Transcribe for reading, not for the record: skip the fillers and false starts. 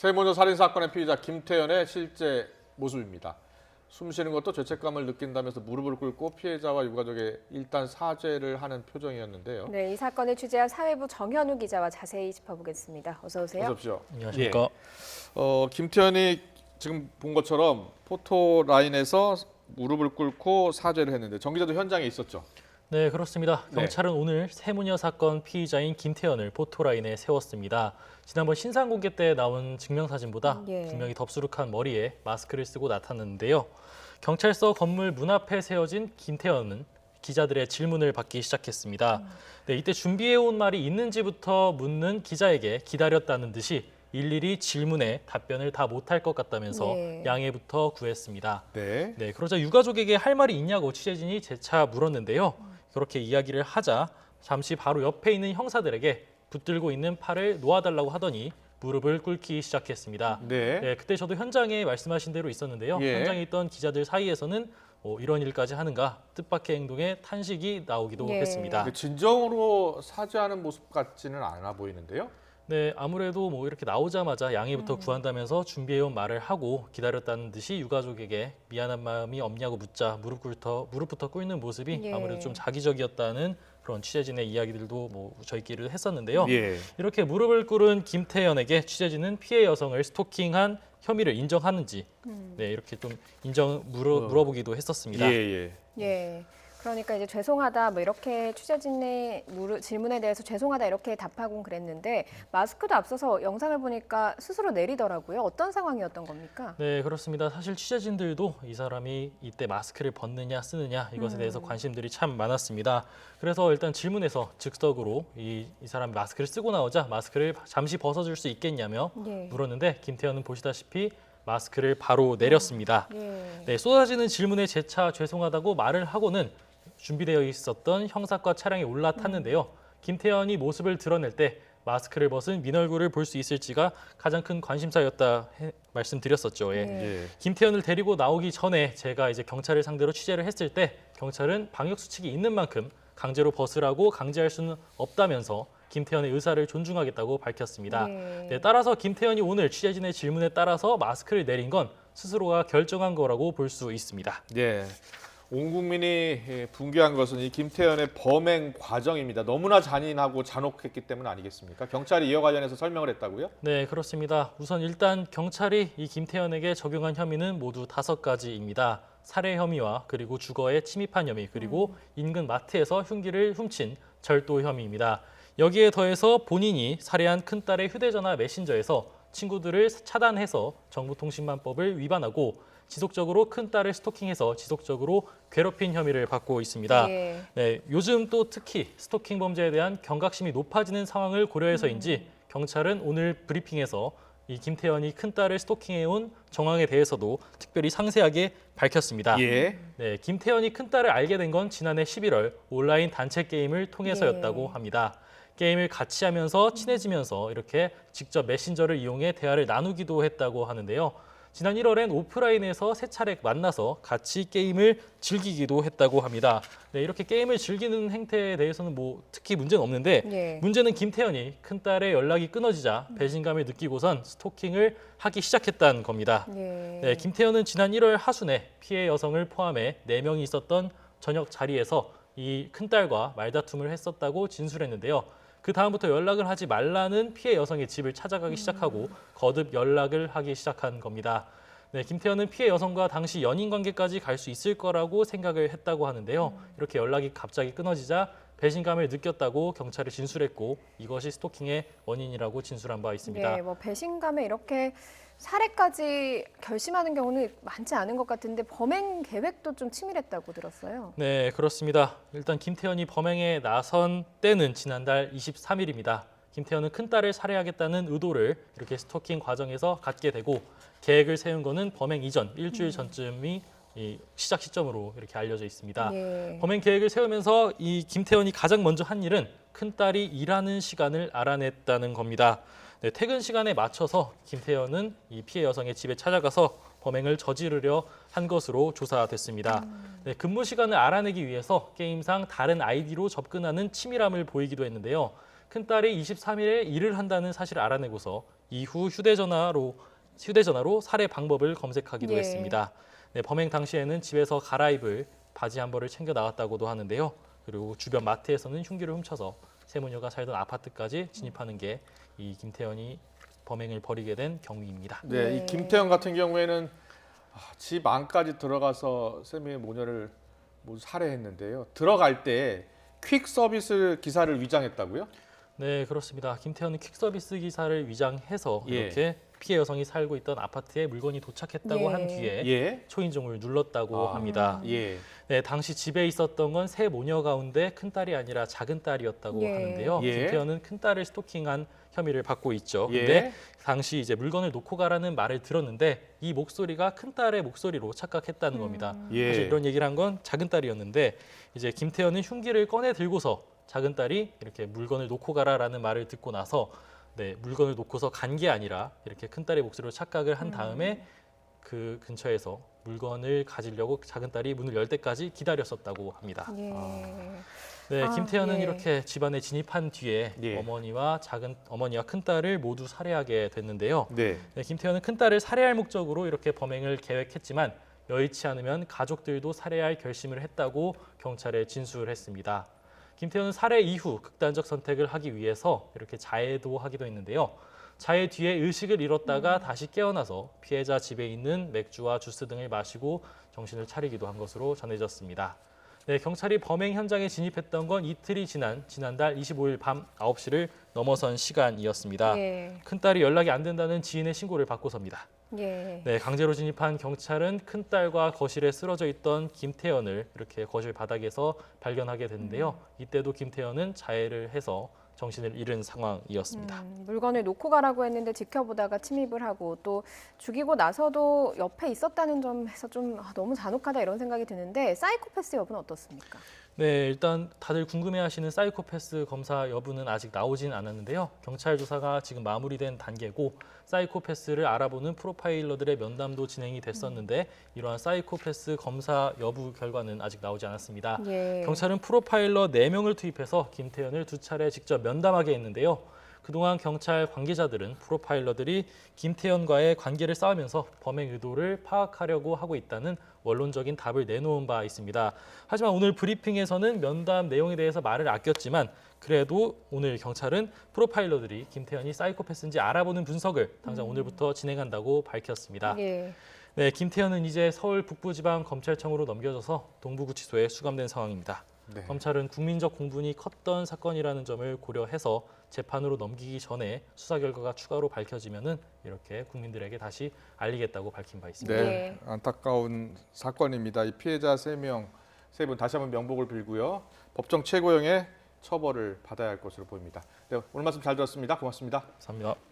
세모녀 살인 사건의 피의자 김태현의 실제 모습입니다. 숨쉬는 것도 죄책감을 느낀다면서 무릎을 꿇고 피해자와 유가족에 일단 사죄를 하는 표정이었는데요. 네, 이 사건을 취재한 사회부 정현우 기자와 자세히 짚어보겠습니다. 어서 오세요. 어서 오십시오. 안녕하십니까. 김태현이 지금 본 것처럼 포토라인에서 무릎을 꿇고 사죄를 했는데 정 기자도 현장에 있었죠? 네, 그렇습니다. 네. 경찰은 오늘 세무녀 사건 피의자인 김태현을 포토라인에 세웠습니다. 지난번 신상 공개 때 나온 증명사진보다 예. 분명히 덥수룩한 머리에 마스크를 쓰고 나타났는데요. 경찰서 건물 문 앞에 세워진 김태현은 기자들의 질문을 받기 시작했습니다. 네, 이때 준비해온 말이 있는지부터 묻는 기자에게 기다렸다는 듯이 일일이 질문에 답변을 다 못할 것 같다면서 네. 양해부터 구했습니다. 네. 네, 그러자 유가족에게 할 말이 있냐고 취재진이 재차 물었는데요. 그렇게 이야기를 하자 잠시 바로 옆에 있는 형사들에게 붙들고 있는 팔을 놓아달라고 하더니 무릎을 꿇기 시작했습니다. 네. 네, 그때 저도 현장에 말씀하신 대로 있었는데요. 예. 현장에 있던 기자들 사이에서는 이런 일까지 하는가 뜻밖의 행동에 탄식이 나오기도 예. 했습니다. 근데 진정으로 사죄하는 모습 같지는 않아 보이는데요. 네, 아무래도 이렇게 나오자마자 양해부터 구한다면서 준비해온 말을 하고 기다렸다는 듯이 유가족에게 미안한 마음이 없냐고 묻자 무릎부터 꿇는 모습이 예. 아무래도 좀 자기적이었다는 그런 취재진의 이야기들도 저희끼리 했었는데요. 예. 이렇게 무릎을 꿇은 김태현에게 취재진은 피해 여성을 스토킹한 혐의를 인정하는지 네, 이렇게 좀 물어보기도 했었습니다. 예. 예. 그러니까 이제 죄송하다 뭐 이렇게 취재진의 질문에 대해서 죄송하다 이렇게 답하곤 그랬는데 마스크도 앞서서 영상을 보니까 스스로 내리더라고요. 어떤 상황이었던 겁니까? 네, 그렇습니다. 사실 취재진들도 이 사람이 이때 마스크를 벗느냐 쓰느냐 이것에 대해서 관심들이 참 많았습니다. 그래서 일단 질문에서 즉석으로 이 사람이 마스크를 쓰고 나오자 마스크를 잠시 벗어줄 수 있겠냐며 예. 물었는데 김태현은 보시다시피 마스크를 바로 내렸습니다. 예. 네, 쏟아지는 질문에 재차 죄송하다고 말을 하고는 준비되어 있었던 형사과 차량에 올라탔는데요. 김태현이 모습을 드러낼 때 마스크를 벗은 민얼굴을 볼 수 있을지가 가장 큰 관심사였다 말씀드렸었죠. 예. 예. 김태현을 데리고 나오기 전에 제가 이제 경찰을 상대로 취재를 했을 때 경찰은 방역 수칙이 있는 만큼 강제로 벗으라고 강제할 수는 없다면서 김태현의 의사를 존중하겠다고 밝혔습니다. 네. 네, 따라서 김태현이 오늘 취재진의 질문에 따라서 마스크를 내린 건 스스로가 결정한 거라고 볼 수 있습니다. 예. 온 국민이 붕괴한 것은 이 김태현의 범행 과정입니다. 너무나 잔인하고 잔혹했기 때문 아니겠습니까? 경찰이 이와 관련해서 설명을 했다고요? 네, 그렇습니다. 우선 일단 경찰이 이 김태현에게 적용한 혐의는 모두 5가지입니다. 살해 혐의와 그리고 주거에 침입한 혐의, 그리고 인근 마트에서 흉기를 훔친 절도 혐의입니다. 여기에 더해서 본인이 살해한 큰딸의 휴대전화 메신저에서 친구들을 차단해서 정보통신망법을 위반하고 지속적으로 큰딸을 스토킹해서 지속적으로 괴롭힌 혐의를 받고 있습니다. 예. 네, 요즘 또 특히 스토킹 범죄에 대한 경각심이 높아지는 상황을 고려해서인지 경찰은 오늘 브리핑에서 이 김태현이 큰딸을 스토킹해온 정황에 대해서도 특별히 상세하게 밝혔습니다. 예. 네, 김태현이 큰딸을 알게 된 건 지난해 11월 온라인 단체 게임을 통해서였다고 합니다. 게임을 같이 하면서 친해지면서 이렇게 직접 메신저를 이용해 대화를 나누기도 했다고 하는데요. 지난 1월엔 오프라인에서 3차례 만나서 같이 게임을 즐기기도 했다고 합니다. 네, 이렇게 게임을 즐기는 행태에 대해서는 특히 문제는 없는데 예. 문제는 김태현이 큰딸의 연락이 끊어지자 배신감을 느끼고선 스토킹을 하기 시작했다는 겁니다. 예. 네, 김태현은 지난 1월 하순에 피해 여성을 포함해 4명이 있었던 저녁 자리에서 이 큰딸과 말다툼을 했었다고 진술했는데요. 그 다음부터 연락을 하지 말라는 피해 여성의 집을 찾아가기 시작하고 거듭 연락을 하기 시작한 겁니다. 네, 김태현은 피해 여성과 당시 연인 관계까지 갈 수 있을 거라고 생각을 했다고 하는데요. 이렇게 연락이 갑자기 끊어지자 배신감을 느꼈다고 경찰에 진술했고 이것이 스토킹의 원인이라고 진술한 바 있습니다. 네, 뭐 배신감에 이렇게 살해까지 결심하는 경우는 많지 않은 것 같은데 범행 계획도 좀 치밀했다고 들었어요. 네, 그렇습니다. 일단 김태현이 범행에 나선 때는 지난달 23일입니다. 김태현은 큰딸을 살해하겠다는 의도를 이렇게 스토킹 과정에서 갖게 되고 계획을 세운 거는 범행 이전 일주일 전쯤이 이 시작 시점으로 이렇게 알려져 있습니다. 예. 범행 계획을 세우면서 이 김태현이 가장 먼저 한 일은 큰딸이 일하는 시간을 알아냈다는 겁니다. 네, 퇴근 시간에 맞춰서 김태현은 이 피해 여성의 집에 찾아가서 범행을 저지르려 한 것으로 조사됐습니다. 네, 근무 시간을 알아내기 위해서 게임상 다른 아이디로 접근하는 치밀함을 보이기도 했는데요. 큰딸이 23일에 일을 한다는 사실을 알아내고서 이후 휴대전화로 살해 방법을 검색하기도 예. 했습니다. 네, 범행 당시에는 집에서 갈아입을 바지 한 벌을 챙겨 나왔다고도 하는데요. 그리고 주변 마트에서는 흉기를 훔쳐서 세모녀가 살던 아파트까지 진입하는 게 이 김태현이 범행을 벌이게 된 경위입니다. 네, 네. 이 김태현 같은 경우에는 집 안까지 들어가서 세미의 모녀를 모두 살해했는데요. 들어갈 때 퀵 서비스 기사를 위장했다고요? 네, 그렇습니다. 김태현은 퀵서비스 기사를 위장해서 예. 이렇게 피해 여성이 살고 있던 아파트에 물건이 도착했다고 예. 한 뒤에 예. 초인종을 눌렀다고 아. 합니다. 예. 네, 당시 집에 있었던 건 세 모녀 가운데 큰 딸이 아니라 작은 딸이었다고 예. 하는데요. 예. 김태현은 큰 딸을 스토킹한 혐의를 받고 있죠. 예. 근데 당시 이제 물건을 놓고 가라는 말을 들었는데 이 목소리가 큰 딸의 목소리로 착각했다는 겁니다. 예. 사실 이런 얘기를 한 건 작은 딸이었는데 이제 김태현은 흉기를 꺼내 들고서 작은 딸이 이렇게 물건을 놓고 가라라는 말을 듣고 나서 네, 물건을 놓고서 간 게 아니라 이렇게 큰 딸의 목소리로 착각을 한 다음에 그 근처에서 물건을 가지려고 작은 딸이 문을 열 때까지 기다렸었다고 합니다. 예. 네, 김태현은 예. 이렇게 집안에 진입한 뒤에 예. 어머니와 큰 딸을 모두 살해하게 됐는데요. 네. 네, 김태현은 큰 딸을 살해할 목적으로 이렇게 범행을 계획했지만 여의치 않으면 가족들도 살해할 결심을 했다고 경찰에 진술했습니다. 김태현은 살해 이후 극단적 선택을 하기 위해서 이렇게 자해도 하기도 했는데요. 자해 뒤에 의식을 잃었다가 다시 깨어나서 피해자 집에 있는 맥주와 주스 등을 마시고 정신을 차리기도 한 것으로 전해졌습니다. 네, 경찰이 범행 현장에 진입했던 건 이틀이 지난 지난달 25일 밤 9시를 넘어선 시간이었습니다. 예. 큰딸이 연락이 안 된다는 지인의 신고를 받고서입니다. 예. 네, 강제로 진입한 경찰은 큰딸과 거실에 쓰러져 있던 김태현을 이렇게 거실 바닥에서 발견하게 되는데요. 이때도 김태현은 자해를 해서 정신을 잃은 상황이었습니다. 물건을 놓고 가라고 했는데 지켜보다가 침입을 하고 또 죽이고 나서도 옆에 있었다는 점에서 좀 너무 잔혹하다 이런 생각이 드는데 사이코패스 여부는 어떻습니까? 네, 일단 다들 궁금해하시는 사이코패스 검사 여부는 아직 나오진 않았는데요. 경찰 조사가 지금 마무리된 단계고 사이코패스를 알아보는 프로파일러들의 면담도 진행이 됐었는데 이러한 사이코패스 검사 여부 결과는 아직 나오지 않았습니다. 예. 경찰은 프로파일러 4명을 투입해서 김태현을 2차례 직접 면담하게 했는데요. 그동안 경찰 관계자들은 프로파일러들이 김태현과의 관계를 쌓으면서 범행 의도를 파악하려고 하고 있다는 원론적인 답을 내놓은 바 있습니다. 하지만 오늘 브리핑에서는 면담 내용에 대해서 말을 아꼈지만 그래도 오늘 경찰은 프로파일러들이 김태현이 사이코패스인지 알아보는 분석을 당장 오늘부터 진행한다고 밝혔습니다. 예. 네, 김태현은 이제 서울 북부지방검찰청으로 넘겨져서 동부구치소에 수감된 상황입니다. 네. 검찰은 국민적 공분이 컸던 사건이라는 점을 고려해서 재판으로 넘기기 전에 수사 결과가 추가로 밝혀지면은 이렇게 국민들에게 다시 알리겠다고 밝힌 바 있습니다. 네. 안타까운 사건입니다. 이 피해자 3명, 3분 다시 한번 명복을 빌고요. 법정 최고형의 처벌을 받아야 할 것으로 보입니다. 네, 오늘 말씀 잘 들었습니다. 고맙습니다. 감사합니다.